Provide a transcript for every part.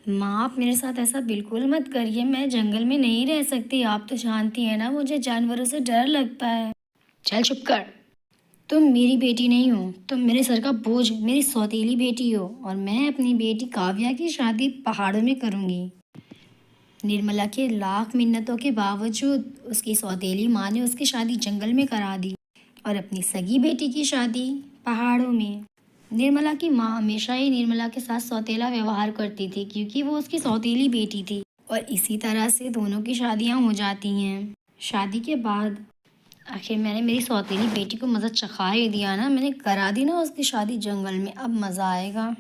माँ, आप मेरे साथ ऐसा बिल्कुल मत करिए। मैं जंगल में नहीं रह सकती। आप तो जानती हैं ना, मुझे जानवरों से डर लगता है। चल चुप कर। तुम मेरी बेटी नहीं हो, तुम मेरे सर का बोझ, मेरी सौतेली बेटी हो। और मैं अपनी बेटी काव्या की शादी पहाड़ों में करूँगी। निर्मला के लाख मिन्नतों के बावजूद उसकी सौतेली माँ ने उसकी शादी जंगल में करा दी और अपनी सगी बेटी की शादी पहाड़ों में। निर्मला की माँ हमेशा ही निर्मला के साथ सौतेला व्यवहार करती थी क्योंकि वो उसकी सौतेली बेटी थी और इसी तरह से दोनों की शादियाँ हो जाती हैं। शादी के बाद आखिर मैंने मेरी सौतेली बेटी को मज़ा चखा ही दिया ना, मैंने करा दी ना उसकी शादी जंगल में। अब मज़ा आएगा।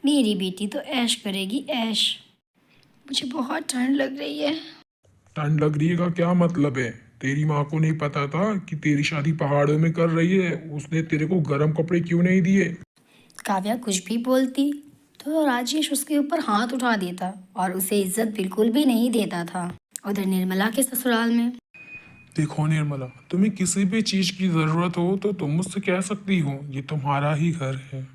मेरी बेटी तो ऐश करेगी, ऐश। मुझे बहुत ठंड लग रही है। ठंड लग रही है का क्या मतलब है? तेरी माँ को नहीं पता था कि तेरी शादी पहाड़ों में कर रही है? उसने तेरे को गर्म कपड़े क्यों नहीं दिए? काव्या कुछ भी बोलती तो राजेश उसके ऊपर हाथ उठा देता और उसे इज्जत बिल्कुल भी नहीं देता था। उधर निर्मला के ससुराल में देखो निर्मला, तुम्हें किसी भी चीज की जरूरत हो तो तुम मुझसे कह सकती हो, ये तुम्हारा ही घर है।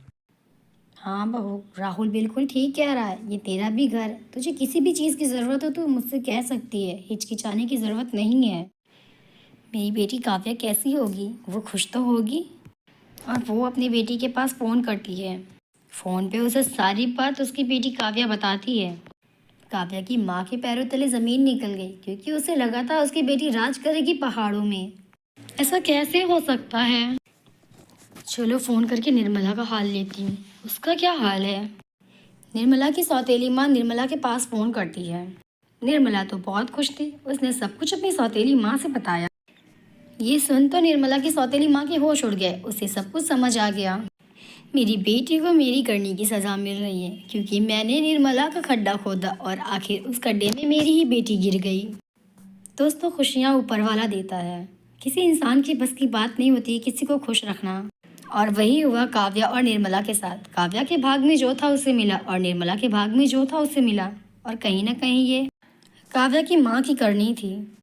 हाँ बहू, राहुल बिल्कुल ठीक कह रहा है। ये तेरा भी घर है। तुझे किसी भी चीज़ की ज़रूरत हो तो मुझसे कह सकती है। हिचकिचाने की ज़रूरत नहीं है। मेरी बेटी काव्या कैसी होगी? वो खुश तो होगी। और वो अपनी बेटी के पास फ़ोन करती है। फ़ोन पे उसे सारी बात उसकी बेटी काव्या बताती है। काव्या की माँ के पैरों तले ज़मीन निकल गई क्योंकि उसे लगा था उसकी बेटी राज करेगी पहाड़ों में। ऐसा कैसे हो सकता है? चलो फ़ोन करके निर्मला का हाल लेती हूँ। उसका क्या हाल है? निर्मला की सौतेली माँ निर्मला के पास फ़ोन करती है। निर्मला तो बहुत खुश थी। उसने सब कुछ अपनी सौतेली माँ से बताया। ये सुन तो निर्मला की सौतेली माँ के होश उड़ गए। उसे सब कुछ समझ आ गया। मेरी बेटी को मेरी करनी की सज़ा मिल रही है क्योंकि मैंने निर्मला का खड्डा खोदा और आखिर उस खड्डे में मेरी ही बेटी गिर गई। दोस्तों, खुशियाँ ऊपर वाला देता है। किसी इंसान की बस की बात नहीं होती किसी को खुश रखना। और वही हुआ काव्या और निर्मला के साथ। काव्या के भाग में जो था उसे मिला और निर्मला के भाग में जो था उसे मिला। और कहीं ना कहीं ये काव्या की माँ की करनी थी।